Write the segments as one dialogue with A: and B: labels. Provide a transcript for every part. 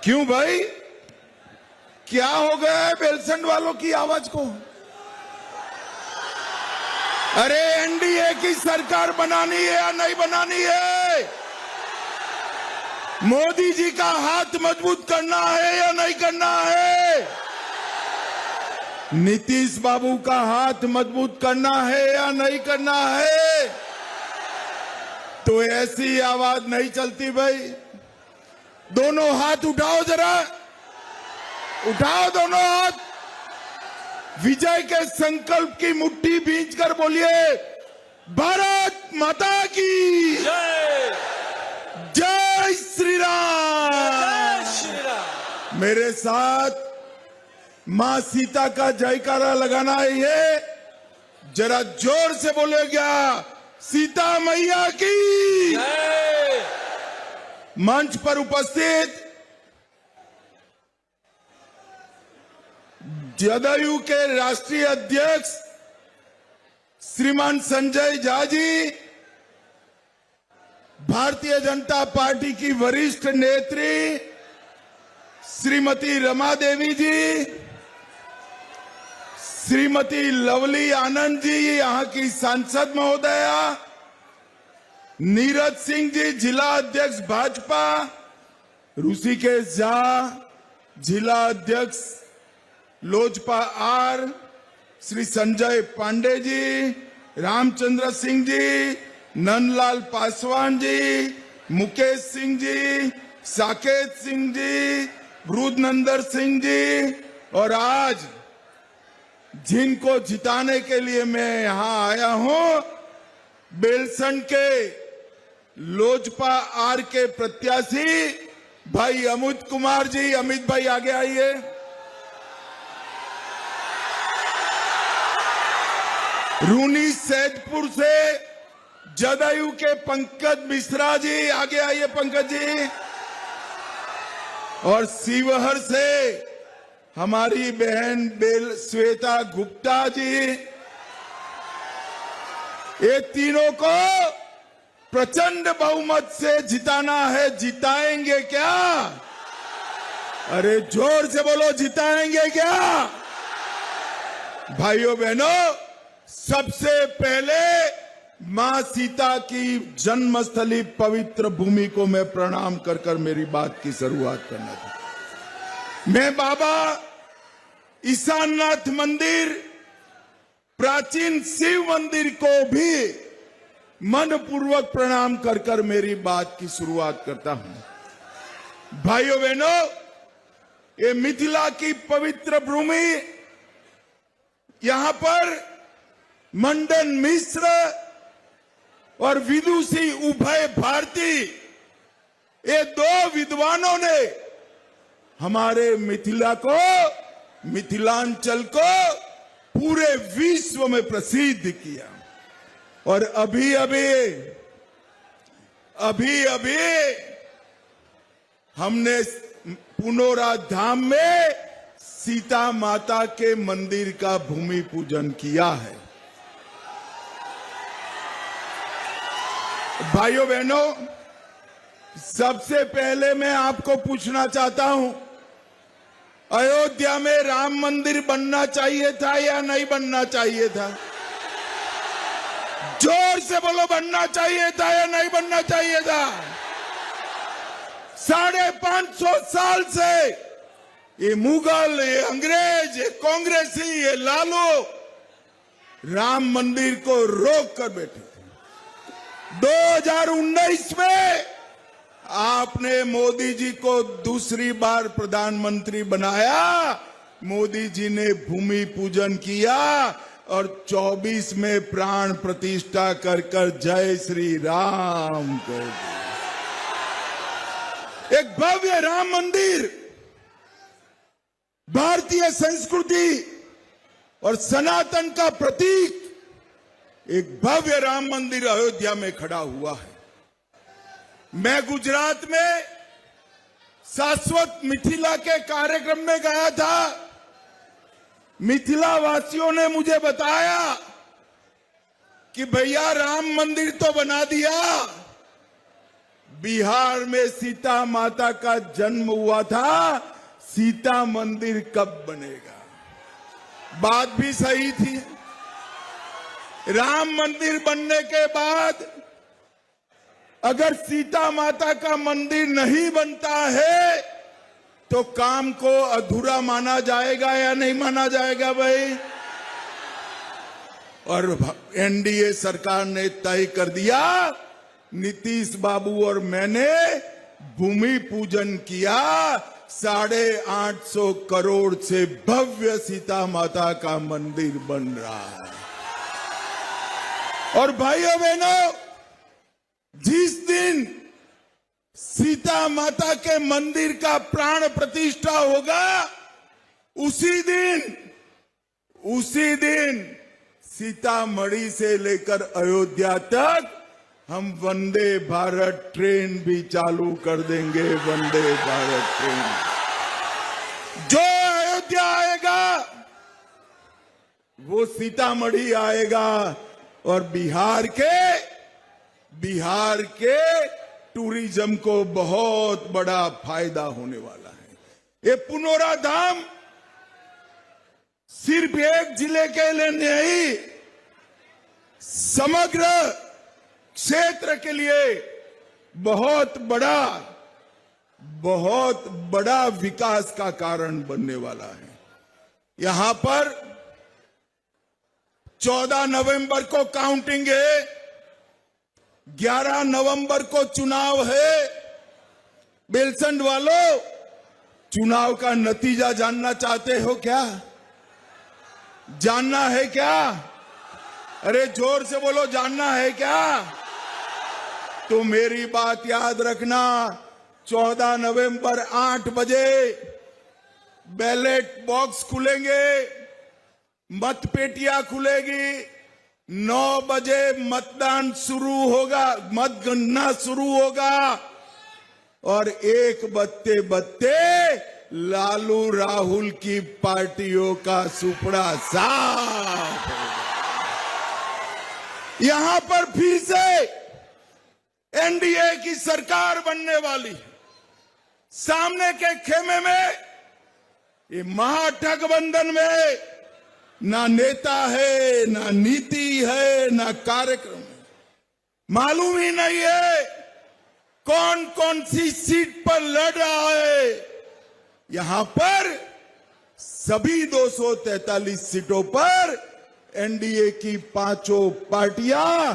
A: क्यों भाई, क्या हो गया है बेलसंड वालों की आवाज को? अरे एनडीए की सरकार बनानी है या नहीं बनानी है? मोदी जी का हाथ मजबूत करना है या नहीं करना है? नीतीश बाबू का हाथ मजबूत करना है या नहीं करना है? तो ऐसी आवाज नहीं चलती भाई। दोनों हाथ उठाओ, जरा उठाओ दोनों हाथ। विजय के संकल्प की मुट्ठी भींचकर बोलिए, भारत माता की
B: जय।
A: जय श्री राम।
B: जय श्री राम।
A: मेरे साथ मां सीता का जयकारा लगाना है। जरा जोर से बोलेगा, सीता मैया की
B: जय।
A: मंच पर उपस्थित जदयू के राष्ट्रीय अध्यक्ष श्रीमान संजय झा जी, भारतीय जनता पार्टी की वरिष्ठ नेत्री श्रीमती रमा देवी जी, श्रीमती लवली आनंद जी, यहाँ की सांसद महोदया, नीरज सिंह जी जिला अध्यक्ष भाजपा, ऋषिकेश झा जिला अध्यक्ष लोजपा आर, श्री संजय पांडे जी, रामचंद्र सिंह जी, नंदलाल पासवान जी, मुकेश सिंह जी, साकेत सिंह जी, वृद्धनंदर सिंह जी, और आज जिनको जिताने के लिए मैं यहां आया हूं, बेलसंड के लोजपा आर के प्रत्याशी भाई अमित कुमार जी। अमित भाई आगे आइए। रूनी सैदपुर से जदयू के पंकज मिश्रा जी, आगे आइए पंकज जी। और शिवहर से हमारी बहन श्वेता गुप्ता जी। ये तीनों को प्रचंड बहुमत से जिताना है। जिताएंगे क्या? अरे जोर से बोलो, जिताएंगे क्या? भाइयों बहनों, सबसे पहले मां सीता की जन्मस्थली पवित्र भूमि को मैं प्रणाम कर कर मेरी बात की शुरुआत करना था। मैं बाबा ईशाननाथ मंदिर, प्राचीन शिव मंदिर को भी मनपूर्वक प्रणाम कर कर मेरी बात की शुरुआत करता हूं। भाइयों बहनों, ये मिथिला की पवित्र भूमि, यहां पर मंडन मिश्र और विदुषी उभय भारती, ये दो विद्वानों ने हमारे मिथिला को, मिथिलांचल को पूरे विश्व में प्रसिद्ध किया। और अभी अभी हमने पुनौरा धाम में सीता माता के मंदिर का भूमि पूजन किया है। भाइयों बहनों, सबसे पहले मैं आपको पूछना चाहता हूं, अयोध्या में राम मंदिर बनना चाहिए था या नहीं बनना चाहिए था? जोर से बोलो, बनना चाहिए था या नहीं बनना चाहिए था? 550 साल से ये मुगल, ये अंग्रेज, ये कांग्रेसी, ये लालू राम मंदिर को रोक कर बैठे थे। 2019 में आपने मोदी जी को दूसरी बार प्रधानमंत्री बनाया। मोदी जी ने भूमि पूजन किया और 24 में प्राण प्रतिष्ठा कर कर जय श्री राम कर दिया। एक भव्य राम मंदिर, भारतीय संस्कृति और सनातन का प्रतीक, एक भव्य राम मंदिर अयोध्या में खड़ा हुआ है। मैं गुजरात में शाश्वत मिथिला के कार्यक्रम में गया था। मिथिला वासियों ने मुझे बताया कि भैया राम मंदिर तो बना दिया, बिहार में सीता माता का जन्म हुआ था, सीता मंदिर कब बनेगा? बात भी सही थी। राम मंदिर बनने के बाद अगर सीता माता का मंदिर नहीं बनता है तो काम को अधूरा माना जाएगा या नहीं माना जाएगा भाई? और एनडीए सरकार ने तय कर दिया, नीतीश बाबू और मैंने भूमि पूजन किया, 850 करोड़ से भव्य सीता माता का मंदिर बन रहा है। और भाइयों बहनों, जिस दिन सीता माता के मंदिर का प्राण प्रतिष्ठा होगा, उसी दिन सीतामढ़ी से लेकर अयोध्या तक हम वंदे भारत ट्रेन भी चालू कर देंगे। वंदे भारत ट्रेन जो अयोध्या आएगा वो सीतामढ़ी आएगा और बिहार के टूरिज्म को बहुत बड़ा फायदा होने वाला है। ये पुनौरा धाम सिर्फ एक जिले के लिए नहीं, समग्र क्षेत्र के लिए बहुत बड़ा विकास का कारण बनने वाला है। यहां पर 14 नवंबर को काउंटिंग है, 11 नवंबर को चुनाव है। बेलसंड वालों, चुनाव का नतीजा जानना चाहते हो क्या? जानना है क्या? अरे जोर से बोलो, जानना है क्या? तो मेरी बात याद रखना, 14 नवंबर 8 बजे बैलेट बॉक्स खुलेंगे, मतपेटियां खुलेगी, 9 बजे मतदान शुरू होगा, मतगणना शुरू होगा और 1 बजते लालू राहुल की पार्टियों का सुपड़ा साफ होगा। यहां पर फिर से एनडीए की सरकार बनने वाली। सामने के खेमे में, ये महागठबंधन में ना नेता है, ना नीति है, ना कार्यक्रम है। मालूम ही नहीं है कौन कौन सी सीट पर लड़ रहा है। यहां पर सभी 243 सीटों पर एनडीए की 5 पार्टियां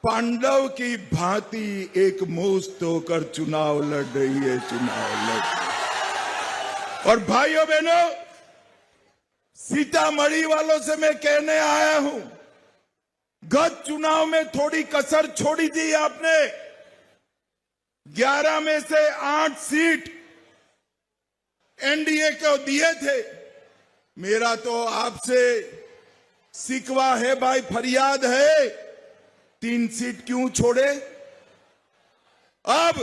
A: पांडव की भांति एक मुश्त होकर चुनाव लड़ रही है। और भाइयों बहनों, सीतामढ़ी वालों से मैं कहने आया हूं, गत चुनाव में थोड़ी कसर छोड़ी थी आपने। 11 में से 8 सीट एनडीए को दिए थे। मेरा तो आपसे शिकवा है भाई, फरियाद है, 3 सीट क्यों छोड़े? अब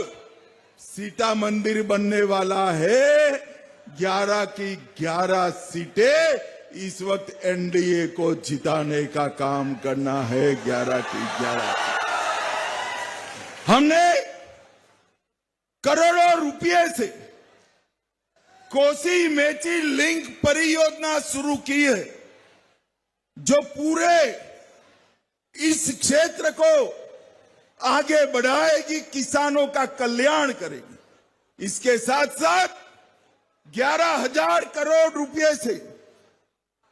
A: सीता मंदिर बनने वाला है, 11 की 11 सीटें इस वक्त एनडीए को जिताने का काम करना है। 11 की 11 हमने करोड़ों रुपए से कोसी मेची लिंक परियोजना शुरू की है, जो पूरे इस क्षेत्र को आगे बढ़ाएगी, किसानों का कल्याण करेगी। इसके साथ साथ 11,000 करोड़ रुपए से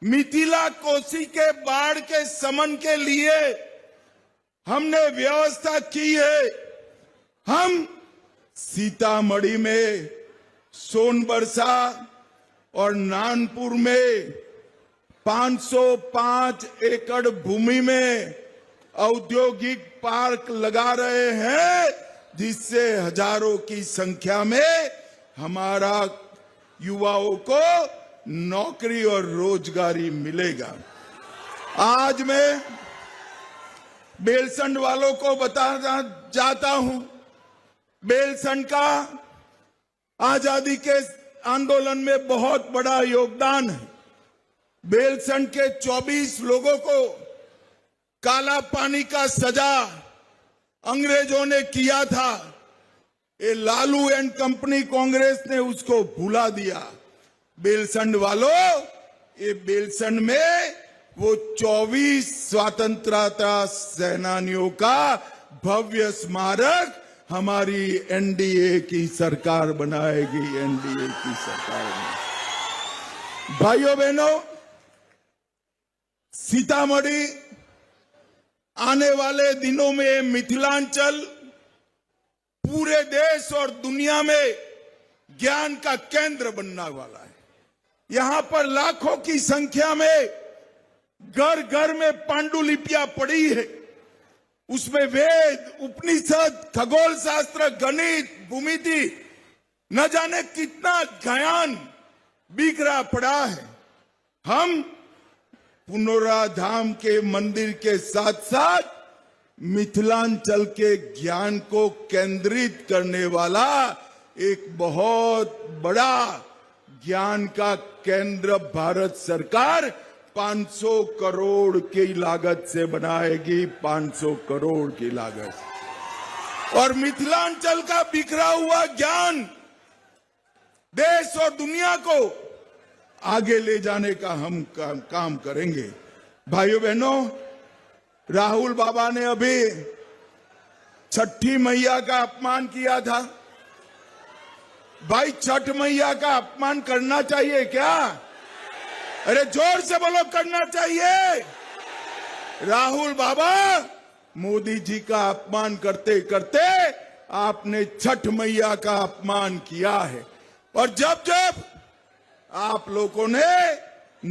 A: मिथिला कोसी के बाढ़ के शमन के लिए हमने व्यवस्था की है। हम सीतामढ़ी में, सोनबरसा और नानपुर में 505 एकड़ भूमि में औद्योगिक पार्क लगा रहे हैं, जिससे हजारों की संख्या में हमारा युवाओं को नौकरी और रोजगारी मिलेगा। आज मैं बेलसंड वालों को बताना चाहता हूं, बेलसंड का आजादी के आंदोलन में बहुत बड़ा योगदान है। बेलसंड के 24 लोगों को काला पानी का सजा अंग्रेजों ने किया था। ये लालू एंड कंपनी कांग्रेस ने उसको भुला दिया। बेलसंड वालों, ये बेलसंड में वो 24 स्वतंत्रता सेनानियों का भव्य स्मारक हमारी एनडीए की सरकार बनाएगी। एनडीए की सरकार में भाइयों बहनों, सीतामढ़ी आने वाले दिनों में मिथिलांचल पूरे देश और दुनिया में ज्ञान का केंद्र बनने वाला है। यहां पर लाखों की संख्या में घर घर में पांडुलिपियां पड़ी है। उसमें वेद, उपनिषद, खगोल शास्त्र, गणित, भूमिति, न जाने कितना ज्ञान बिखरा पड़ा है। हम पुनौरा धाम के मंदिर के साथ साथ मिथिलांचल के ज्ञान को केंद्रित करने वाला एक बहुत बड़ा ज्ञान का केंद्र भारत सरकार 500 करोड़ की लागत से बनाएगी। 500 करोड़ की लागत। और मिथिलांचल का बिखरा हुआ ज्ञान देश और दुनिया को आगे ले जाने का हम काम करेंगे। भाइयों बहनों, राहुल बाबा ने अभी छठी मैया का अपमान किया था। भाई, छठ मैया का अपमान करना चाहिए क्या? अरे जोर से बोलो, करना चाहिए। राहुल बाबा, मोदी जी का अपमान करते करते आपने छठ मैया का अपमान किया है। और जब जब आप लोगों ने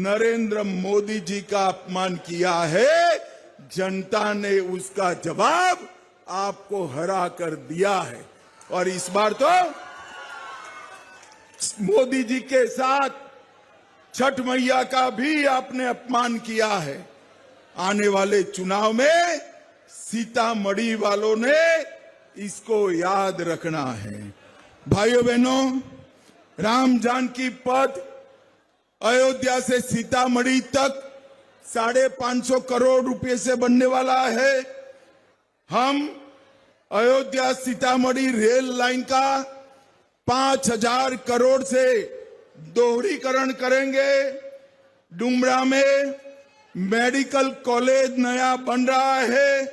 A: नरेंद्र मोदी जी का अपमान किया है, जनता ने उसका जवाब आपको हरा कर दिया है। और इस बार तो मोदी जी के साथ छठ मैया का भी आपने अपमान किया है। आने वाले चुनाव में सीतामढ़ी वालों ने इसको याद रखना है। भाइयों बहनों, राम जानकी पथ अयोध्या से सीतामढ़ी तक 550 करोड़ रुपए से बनने वाला है। हम अयोध्या सीतामढ़ी रेल लाइन का 5000 करोड़ से दोहरीकरण करेंगे। डुमरा में मेडिकल कॉलेज नया बन रहा है।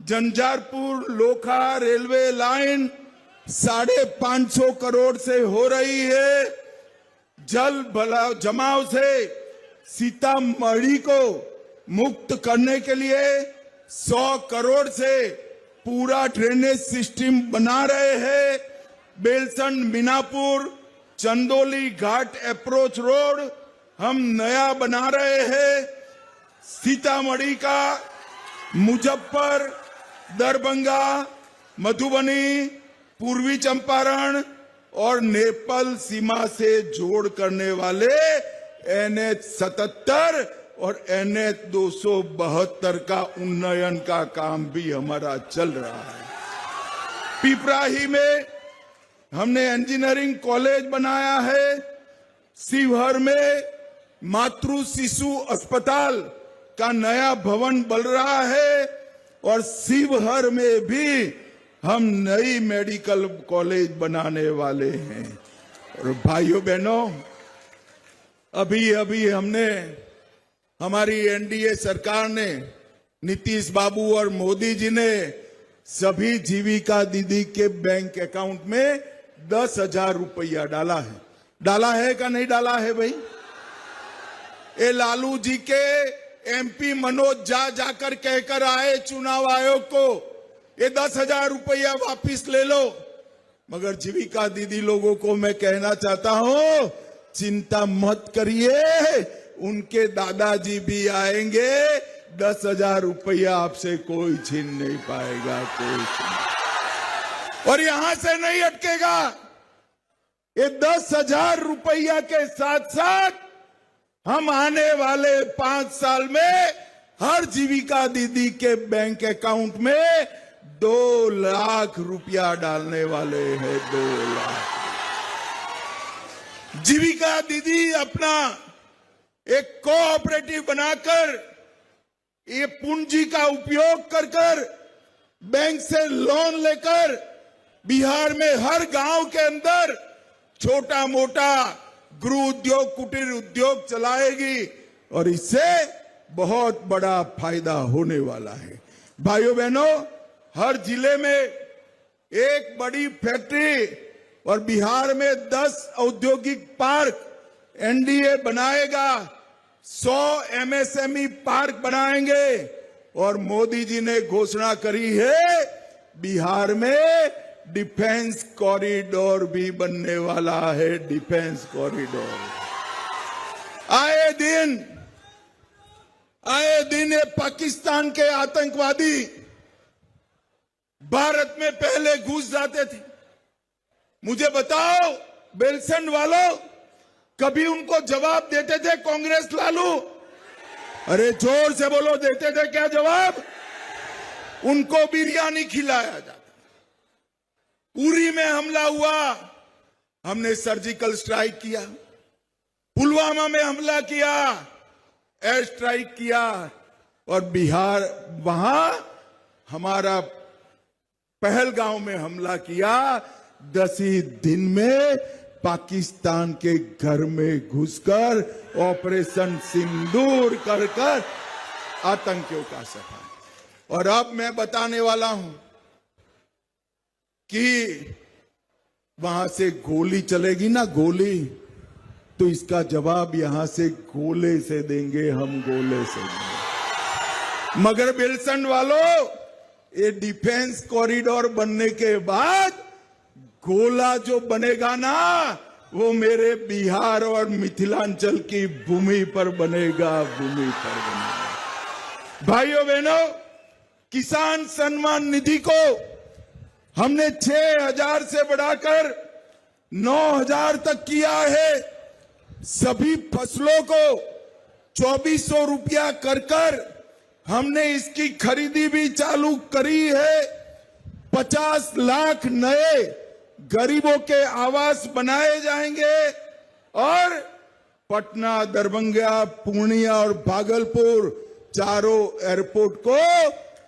A: झंझारपुर लोखा रेलवे लाइन 550 करोड़ से हो रही है। जल जमाव से सीतामढ़ी को मुक्त करने के लिए 100 करोड़ से पूरा ड्रेनेज सिस्टम बना रहे हैं। बेलसंड मीनापुर चंदोली घाट अप्रोच रोड हम नया बना रहे हैं। सीतामढ़ी का मुजफ्फर, दरभंगा, मधुबनी, पूर्वी चंपारण और नेपाल सीमा से जोड़ करने वाले NH 77 और NH 272 का उन्नयन का काम भी हमारा चल रहा है। पिपराही में हमने इंजीनियरिंग कॉलेज बनाया है। शिवहर में मातृ शिशु अस्पताल का नया भवन बन रहा है। और शिवहर में भी हम नई मेडिकल कॉलेज बनाने वाले हैं। और भाइयों बहनों, अभी हमने हमारी एनडीए सरकार ने, नीतीश बाबू और मोदी जी ने सभी जीविका दीदी के बैंक अकाउंट में 10,000 रुपया डाला है का नहीं डाला है भाई? ये लालू जी के एमपी मनोज जाकर कहकर आए चुनाव आयोग को, ये 10,000 रुपया वापिस ले लो। मगर जीविका दीदी लोगों को मैं कहना चाहता हूं, चिंता मत करिए, उनके दादाजी भी आएंगे। 10,000 रुपया आपसे कोई छीन नहीं पाएगा, कोई छीन। और यहां से नहीं अटकेगा। ये 10,000 रुपया के साथ साथ हम आने वाले 5 साल में हर जीविका दीदी के बैंक अकाउंट में 2 लाख रुपया डालने वाले हैं। 2 लाख। जीविका दीदी अपना एक कोऑपरेटिव बनाकर ये पूंजी का उपयोग कर बैंक से लोन लेकर बिहार में हर गांव के अंदर छोटा मोटा गृह उद्योग, कुटीर उद्योग चलाएगी और इससे बहुत बड़ा फायदा होने वाला है। भाइयों बहनों, हर जिले में एक बड़ी फैक्ट्री और बिहार में 10 औद्योगिक पार्क एनडीए बनाएगा, 100 एमएसएमई पार्क बनाएंगे और मोदी जी ने घोषणा करी है बिहार में डिफेंस कॉरिडोर भी बनने वाला है। डिफेंस कॉरिडोर आए दिन ये पाकिस्तान के आतंकवादी भारत में पहले घुस जाते थे। मुझे बताओ बेलसंड वालों, कभी उनको जवाब देते थे कांग्रेस लालू? अरे जोर से बोलो, देते थे क्या जवाब? उनको बिरयानी खिलाया जाता। उरी में हमला हुआ, हमने सर्जिकल स्ट्राइक किया। पुलवामा में हमला किया, एयर स्ट्राइक किया और बिहार वहां हमारा पहलगांव में हमला किया। 10 ही दिन में पाकिस्तान के घर में घुसकर ऑपरेशन सिंदूर कर आतंकियों का सफाया। और अब मैं बताने वाला हूं कि वहां से गोली चलेगी ना, गोली, तो इसका जवाब यहां से गोले से देंगे, हम गोले से देंगे। मगर बेलसंड वालों, ये डिफेंस कॉरिडोर बनने के बाद गोला जो बनेगा ना, वो मेरे बिहार और मिथिलांचल की भूमि पर बनेगा, भूमि पर बनेगा। भाइयों बहनों, किसान सम्मान निधि को हमने 6,000 से बढ़ाकर 9,000 तक किया है। सभी फसलों को 2,400 रुपया कर हमने इसकी खरीदी भी चालू करी है। 50 लाख नए गरीबों के आवास बनाए जाएंगे और पटना, दरभंगा, पूर्णिया और भागलपुर चारों एयरपोर्ट को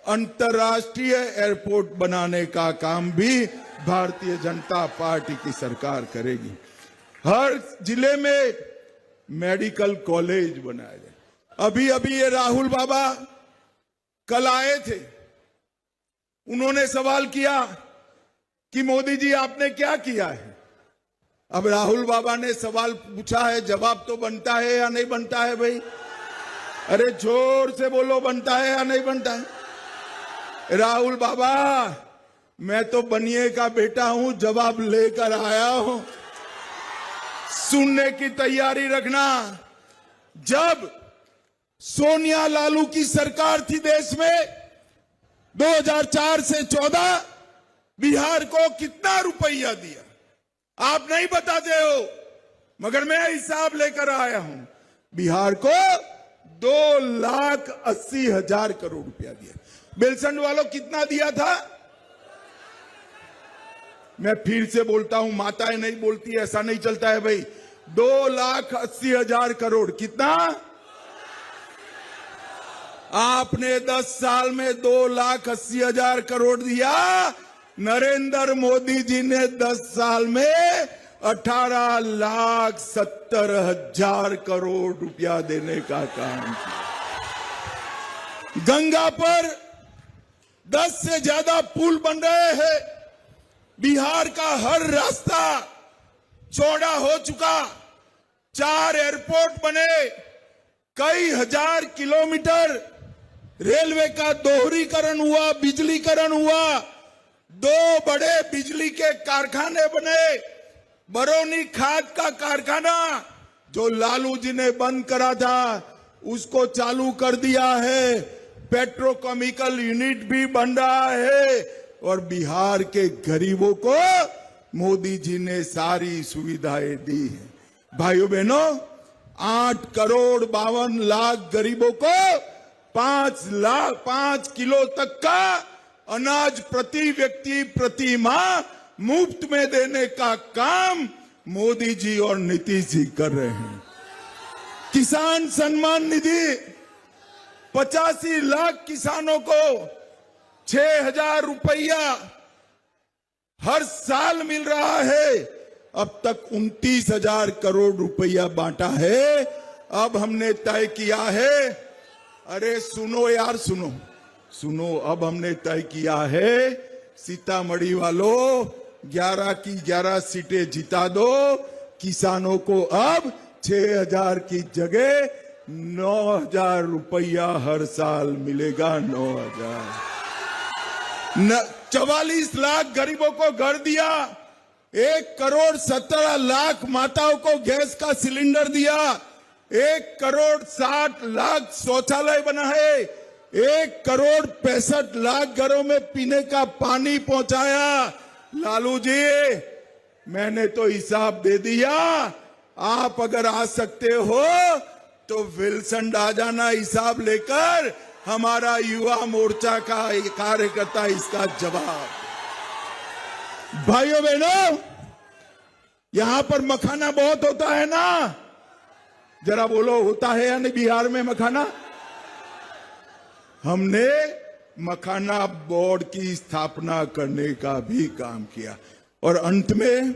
A: अंतर्राष्ट्रीय एयरपोर्ट बनाने का काम भी भारतीय जनता पार्टी की सरकार करेगी। हर जिले में मेडिकल कॉलेज बनाए जाए। अभी ये राहुल बाबा कल आए थे, उन्होंने सवाल किया कि मोदी जी आपने क्या किया है। अब राहुल बाबा ने सवाल पूछा है, जवाब तो बनता है या नहीं बनता है भाई? अरे जोर से बोलो, बनता है या नहीं बनता है? राहुल बाबा, मैं तो बनिए का बेटा हूं, जवाब लेकर आया हूं, सुनने की तैयारी रखना। जब सोनिया लालू की सरकार थी देश में, 2004 से 14 बिहार को कितना रुपया दिया आप नहीं बताते हो, मगर मैं हिसाब लेकर आया हूं। बिहार को 2,80,000 करोड़ रुपया दिया। बेलसंड वालों कितना दिया था? मैं फिर से बोलता हूं, माताएं नहीं बोलती, ऐसा नहीं चलता है भाई। 2,80,000 करोड़। कितना? आपने 10 साल में 2,80,000 करोड़ दिया। नरेंद्र मोदी जी ने 10 साल में 18,70,000 करोड़ रुपया देने का काम किया। गंगा पर 10 से ज्यादा पुल बन रहे हैं। बिहार का हर रास्ता चौड़ा हो चुका। 4 एयरपोर्ट बने, कई हजार किलोमीटर रेलवे का दोहरीकरण हुआ, बिजलीकरण हुआ, 2 बड़े बिजली के कारखाने बने। बरौनी खाद का कारखाना जो लालू जी ने बंद करा था, उसको चालू कर दिया है। पेट्रोकेमिकल यूनिट भी बन रहा है और बिहार के गरीबों को मोदी जी ने सारी सुविधाएं दी है। भाइयों बहनों, 8,52,00,000 गरीबों को 5 किलो तक का अनाज प्रति व्यक्ति प्रति माह मुफ्त में देने का काम मोदी जी और नीतीश जी कर रहे हैं। किसान सम्मान निधि 85 लाख किसानों को 6,000 रुपया हर साल मिल रहा है। अब तक 29,000 करोड़ रुपया बांटा है। अब हमने तय किया है, अरे सुनो यार सुनो सुनो, अब हमने तय किया है, सीतामढ़ी वालों 11 की 11 सीटें जिता दो। किसानों को अब 6,000 की जगह 9,000 रुपया हर साल मिलेगा। 9,000। 44 लाख गरीबों को घर दिया। 1,17,00,000 माताओं को गैस का सिलेंडर दिया। 1,60,00,000 शौचालय बनाए। 1,65,00,000 घरों में पीने का पानी पहुंचाया। लालू जी, मैंने तो हिसाब दे दिया। आप अगर आ सकते हो तो विल्सन आ जाना हिसाब लेकर। हमारा युवा मोर्चा का कार्यकर्ता इसका जवाब। भाइयों बहनों, यहां पर मखाना बहुत होता है ना, जरा बोलो होता है या नहीं बिहार में मखाना? हमने मखाना बोर्ड की स्थापना करने का भी काम किया। और अंत में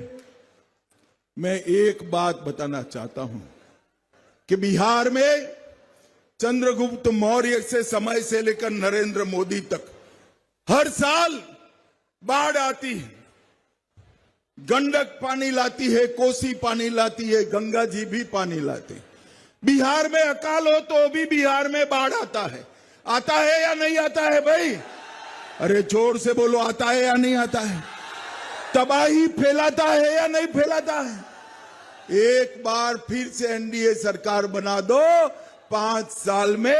A: मैं एक बात बताना चाहता हूं कि बिहार में चंद्रगुप्त मौर्य से समय से लेकर नरेंद्र मोदी तक हर साल बाढ़ आती है। गंडक पानी लाती है, कोसी पानी लाती है, गंगा जी भी पानी लाते। बिहार में अकाल हो तो भी बिहार में बाढ़ आता है। आता है या नहीं आता है भाई? अरे जोर से बोलो, आता है या नहीं आता है? तबाही फैलाता है या नहीं फैलाता है? एक बार फिर से एनडीए सरकार बना दो। 5 साल में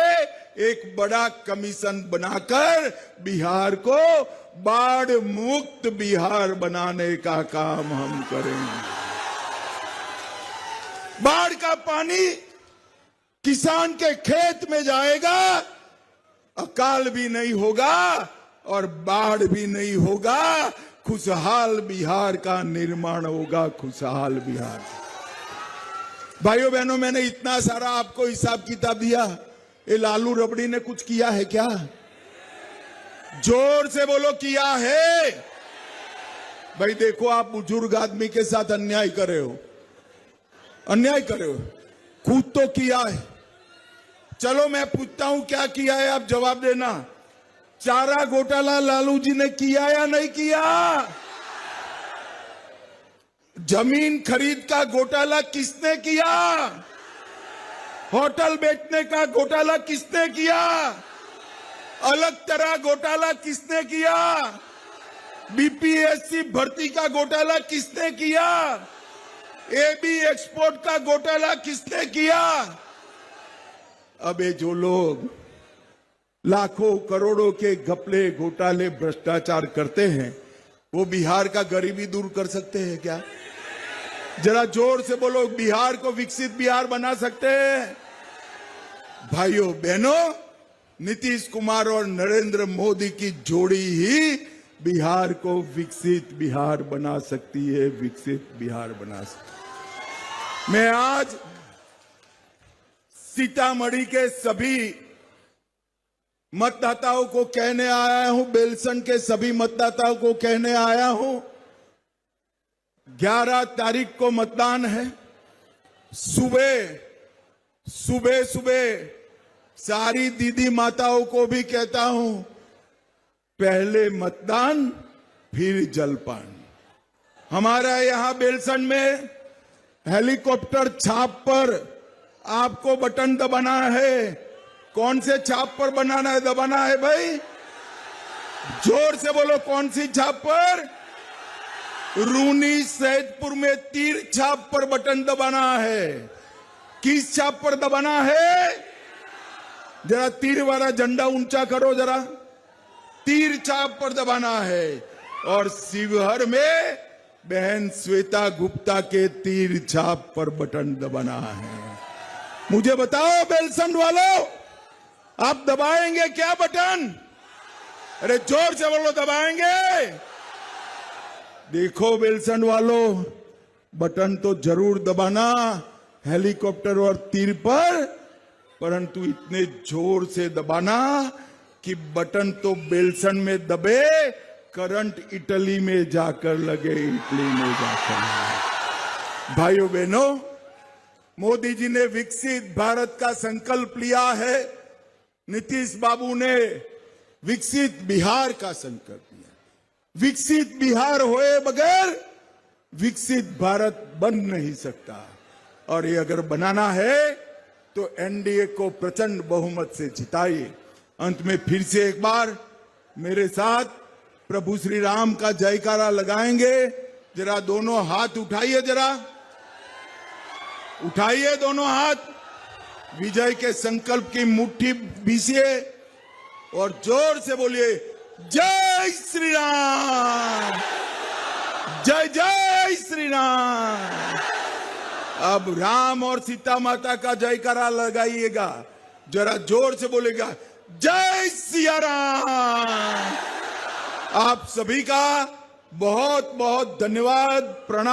A: एक बड़ा कमीशन बनाकर बिहार को बाढ़ मुक्त बिहार बनाने का काम हम करेंगे। बाढ़ का पानी किसान के खेत में जाएगा, अकाल भी नहीं होगा और बाढ़ भी नहीं होगा। खुशहाल बिहार का निर्माण होगा। खुशहाल बिहार। भाइयों बहनों, मैंने इतना सारा आपको हिसाब किताब दिया। ये लालू रबड़ी ने कुछ किया है क्या? जोर से बोलो, किया है? भाई देखो, आप बुजुर्ग आदमी के साथ अन्याय कर रहे हो। अन्याय कर रहे हो। खुद तो किया है। चलो मैं पूछता हूं क्या किया है, आप जवाब देना। चारा घोटाला लालू जी ने किया या नहीं किया? जमीन खरीद का घोटाला किसने किया? होटल बेचने का घोटाला किसने किया? अलग तरह घोटाला किसने किया? बीपीएससी भर्ती का घोटाला किसने किया? एबी एक्सपोर्ट का घोटाला किसने किया? अब ये जो लोग लाखों करोड़ों के घपले घोटाले भ्रष्टाचार करते हैं, वो बिहार का गरीबी दूर कर सकते हैं क्या? जरा जोर से बोलो, बिहार को विकसित बिहार बना सकते हैं? भाइयों बहनों, नीतीश कुमार और नरेंद्र मोदी की जोड़ी ही बिहार को विकसित बिहार बना सकती है। विकसित बिहार बना सकती। मैं आज सीतामढ़ी के सभी मतदाताओं को कहने आया हूं, बेलसन के सभी मतदाताओं को कहने आया हूं, 11 तारीख को मतदान है। सुबह सुबह सारी दीदी माताओं को भी कहता हूं, पहले मतदान फिर जलपान। हमारा यहां बेलसन में हेलीकॉप्टर छाप पर आपको बटन दबाना है। कौन से छाप पर बनाना है, दबाना है भाई? जोर से बोलो, कौन सी छाप पर? रूनी सैदपुर में तीर छाप पर बटन दबाना है। किस छाप पर दबाना है? जरा तीर वाला झंडा ऊंचा करो जरा। तीर छाप पर दबाना है। और शिवहर में बहन श्वेता गुप्ता के तीर छाप पर बटन दबाना है। मुझे बताओ बेलसन वालों, आप दबाएंगे क्या बटन? अरे जोर से बोलो, दबाएंगे? देखो बेलसन वालों, बटन तो जरूर दबाना हेलीकॉप्टर और तीर पर, परंतु इतने जोर से दबाना कि बटन तो बेलसन में दबे करंट इटली में जाकर लगे, इटली में जाकर। भाइयों बहनों, मोदी जी ने विकसित भारत का संकल्प लिया है, नीतीश बाबू ने विकसित बिहार का संकल्प लिया। विकसित बिहार होए बगैर विकसित भारत बन नहीं सकता, और ये अगर बनाना है तो एनडीए को प्रचंड बहुमत से जिताइए। अंत में फिर से एक बार मेरे साथ प्रभु श्री राम का जयकारा लगाएंगे। जरा दोनों हाथ उठाइए, जरा उठाइए दोनों हाथ, विजय के संकल्प की मुट्ठी बीसिए और जोर से बोलिए, जय श्री राम, जय जय श्री राम। अब राम और सीता माता का जयकारा लगाइएगा, जरा जोर से बोलेगा, जय सिया राम। आप सभी का बहुत बहुत धन्यवाद, प्रणाम।